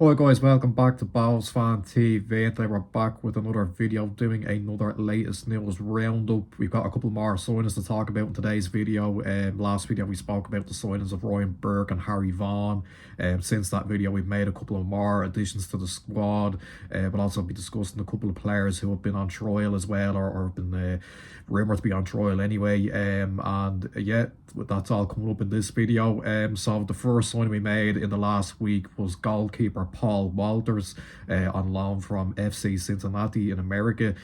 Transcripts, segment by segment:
Hi guys, welcome back to Bowls Fan TV. Today we're back with another video doing another latest news roundup. We've got a couple more signings to talk about in today's video. Last video we spoke about the signings of Ryan Burke and Harry Vaughan. Since that video we've made a couple of more additions to the squad. We'll also be discussing a couple of players who have been on trial as well or have been rumoured to be on trial anyway. Yeah, that's all coming up in this video. So the first signing we made in the last week was goalkeeper Paul Walters on loan from FC Cincinnati in America.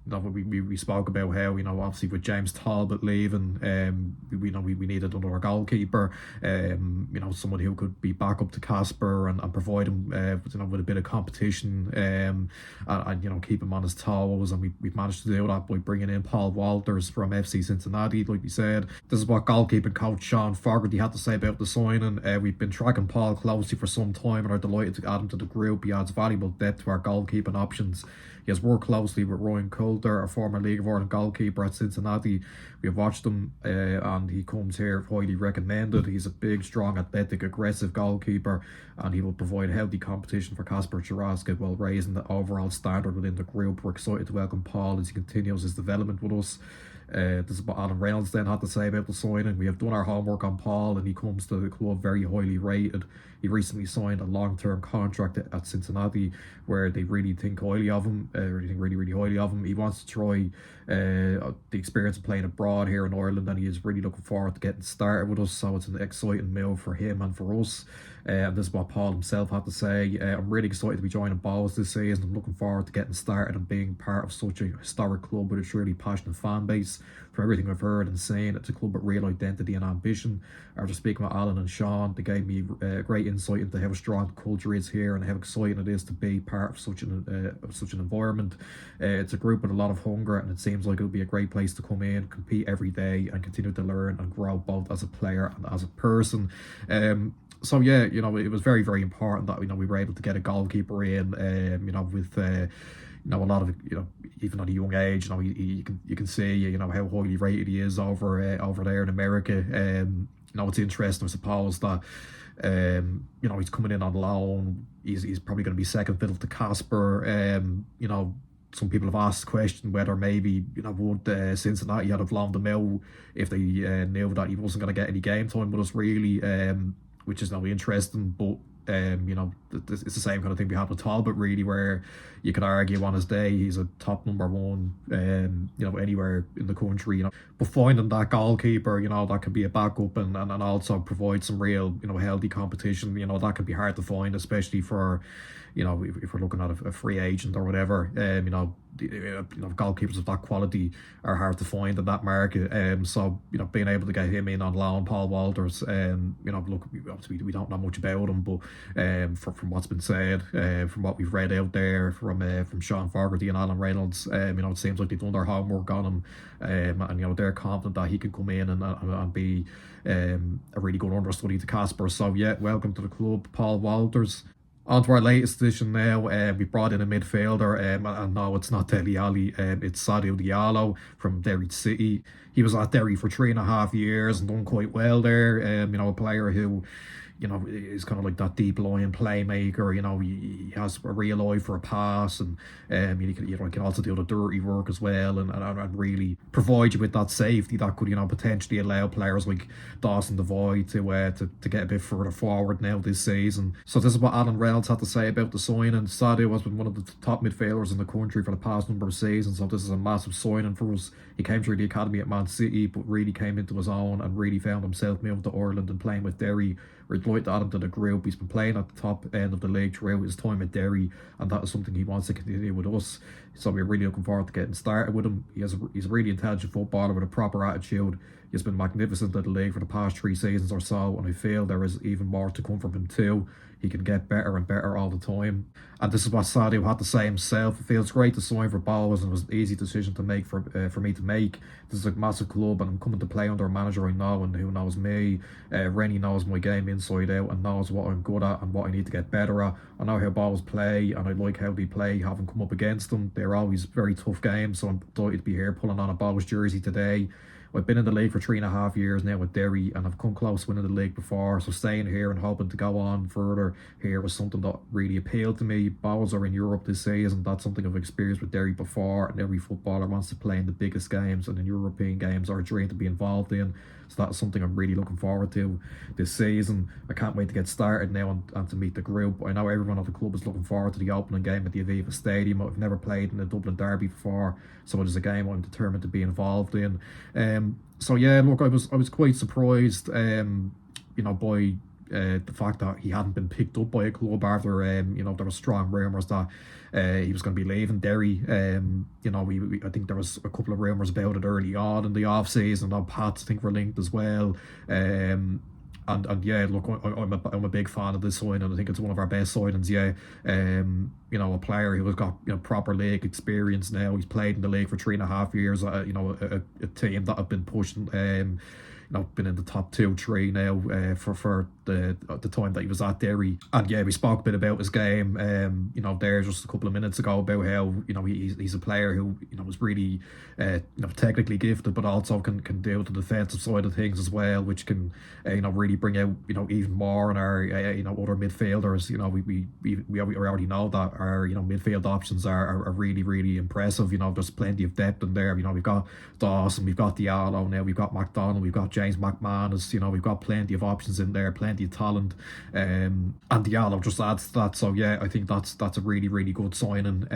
We spoke about how, obviously with James Talbot leaving, we needed another goalkeeper, someone who could be back up to Casper and provide him with a bit of competition, and keep him on his toes. And we've managed to do that by bringing in Paul Walters from FC Cincinnati. Like we said, this is what goalkeeping coach Sean Fogarty had to say about the signing. We've been tracking Paul closely for some time and are delighted to add him to the group. He adds valuable depth to our goalkeeping options. He has worked closely with Ryan Coulter, a former League of Ireland goalkeeper at Cincinnati. We have watched him and he comes here highly recommended. He's a big, strong, athletic, aggressive goalkeeper, and he will provide healthy competition for Kasper Schwarzenegger while raising the overall standard within the group. We're excited to welcome Paul as he continues his development with us. This is what Alan Reynolds then had to say about the signing. We have done our homework on Paul and he comes to the club very highly rated. He recently signed a long-term contract at Cincinnati where they really think highly of him, really highly of him. He wants to try the experience of playing abroad here in Ireland, and he is really looking forward to getting started with us, so it's an exciting move for him and for us. And this is what Paul himself had to say. I'm really excited to be joining Bohs this season. I'm looking forward to getting started and being part of such a historic club with a truly passionate fan base. From everything I've heard and seen, it's a club with real identity and ambition. After speaking with Alan and Sean, they gave me great insight into how strong the culture is here and how exciting it is to be part of such an environment. It's a group with a lot of hunger, and it seems like it'll be a great place to come in, compete every day, and continue to learn and grow both as a player and as a person. So yeah, it was very, very important that we were able to get a goalkeeper in. With a lot of even at a young age, you can see how highly rated he is over there in America. It's interesting, I suppose, that he's coming in on loan. He's probably going to be second fiddle to Casper. Some people have asked the question whether maybe would Cincinnati have loaned him out if they knew that he wasn't going to get any game time with us, really, which is now interesting. But it's the same kind of thing we had with Talbot, really, where you could argue on his day he's a top number one, anywhere in the country, But finding that goalkeeper, that can be a backup and also provide some real, healthy competition, that can be hard to find, especially for, if we're looking at a free agent or whatever. Goalkeepers of that quality are hard to find in that market. So being able to get him in on loan, Paul Walters, look, obviously we don't know much about him, but from what's been said, from what we've read out there from Sean Fogarty and Alan Reynolds, it seems like they've done their homework on him, and they're confident that he can come in and be a really good understudy to Casper. So yeah, welcome to the club, Paul Walters. On to our latest addition now. We brought in a midfielder, and no, it's not Dele Alli. It's Sadio Diallo from Derry City. He was at Derry for 3.5 years and done quite well there. A player who, is kind of like that deep line playmaker. He has a real eye for a pass, and he can also do the dirty work as well, and really provide you with that safety that could potentially allow players like Dawson Devoy to get a bit further forward now this season. So this is what Alan Reynolds had to say about the signing. Sadio has been one of the top midfielders in the country for the past number of seasons, so this is a massive signing for us. He came through the academy at Man City, but really came into his own and really found himself moving to Ireland and playing with Derry. We're delighted to add him to the group. He's been playing at the top end of the league throughout his time at Derry, and that is something he wants to continue with us. So we're really looking forward to getting started with him. He's a really intelligent footballer with a proper attitude. He's been magnificent at the league for the past 3 seasons or so, and I feel there is even more to come from him too. He can get better and better all the time. And this is what Sadio had to say himself. It feels great to sign for Bohs, and it was an easy decision to make for me to make. This is a massive club, and I'm coming to play under a manager I know and who knows me. Rennie knows my game inside out and knows what I'm good at and what I need to get better at. I know how Bohs play, and I like how they play, having come up against them. They're always very tough games, so I'm delighted to be here pulling on a Bohs jersey today. I've been in the league for 3.5 years now with Derry, and I've come close to winning the league before. So staying here and hoping to go on further here was something that really appealed to me. Bows are in Europe this season. That's something I've experienced with Derry before, and every footballer wants to play in the biggest games, and in European games are a dream to be involved in. So that's something I'm really looking forward to this season. I can't wait to get started now and to meet the group. I know everyone at the club is looking forward to the opening game at the Aviva Stadium. I've never played in a Dublin derby before, so it is a game I'm determined to be involved in. So yeah, look, I was quite surprised, by the fact that he hadn't been picked up by a club after, there were strong rumours that he was going to be leaving Derry. I think there was a couple of rumours about it early on in the off season. And Pats, I think, were linked as well. And yeah, look, I'm a big fan of this signing. I think it's one of our best signings. Yeah, a player who has got proper league experience now. He's played in the league for 3.5 years. A team that have been pushing. Been in the top 2-3 now for the time that he was at Derry. And yeah, we spoke a bit about his game there just a couple of minutes ago about how he's a player who was really technically gifted, but also can do the defensive side of things as well, which can really bring out even more in our other midfielders. We already know that our midfield options are really, really impressive. There's plenty of depth in there. We've got Dawson, we've got Diallo now, we've got McDonald, we've got James McManus. We've got plenty of options in there, plenty of talent, and Diallo just adds to that. So yeah, I think that's a really, really good signing.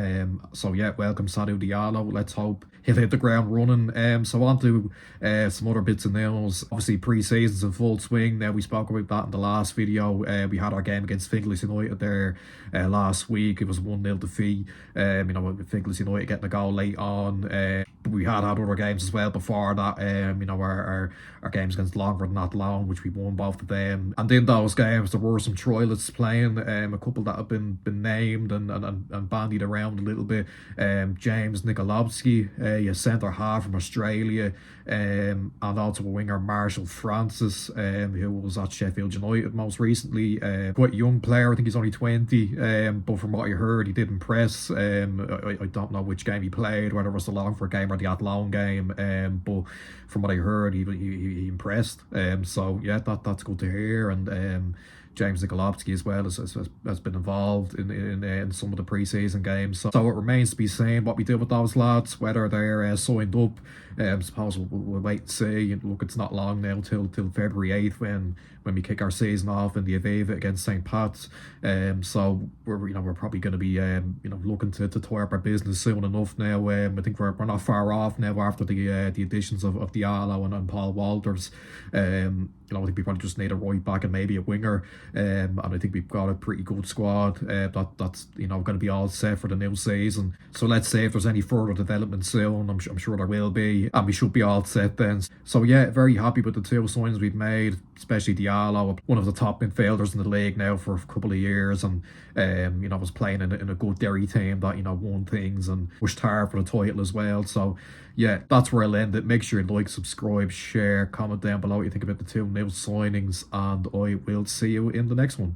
So yeah, welcome Sadou Diallo. Let's hope he'll hit the ground running. So on to some other bits of news. Obviously, pre-season's in full swing now. We spoke about that in the last video. We had our game against Finglas United there last week. It was a 1-0 defeat. With Finglas United getting a goal late on. We had other games as well before that. Our games against Longford and Not Long, which we won both of them. And in those games, there were some trialists playing, a couple that have been named and bandied around a little bit. James Nikolovsky, a centre half from Australia, and also a winger, Marshall Francis, who was at Sheffield United most recently. Quite a young player, I think he's only 20, but from what I heard, he did impress. I don't know which game he played, whether it was the Longford game or the Athlone game, but from what I heard, he impressed. So yeah, that's good to hear. And James Nikolovsky as well has been involved in some of the pre-season games. So it remains to be seen what we do with those lads, whether they're signed up. Suppose we'll wait and see. Look, it's not long now till February 8th when we kick our season off in the Aviva against St. Pat's. So we're probably going to be looking to tie up our business soon enough now. I think we're not far off now after the additions of Diallo and Paul Walters. I think we probably just need a right back and maybe a winger. And I think we've got a pretty good squad that's going to be all set for the new season. So let's see if there's any further development soon. I'm sure there will be, and we should be all set then. So yeah, very happy with the two signings we've made, especially Diallo, one of the top midfielders in the league now for a couple of years, and was playing in a good Derry team that won things and pushed hard for the title as well. So yeah, that's where I'll end it. Make sure you like, subscribe, share, comment down below what you think about the two new signings, and I will see you in the next one.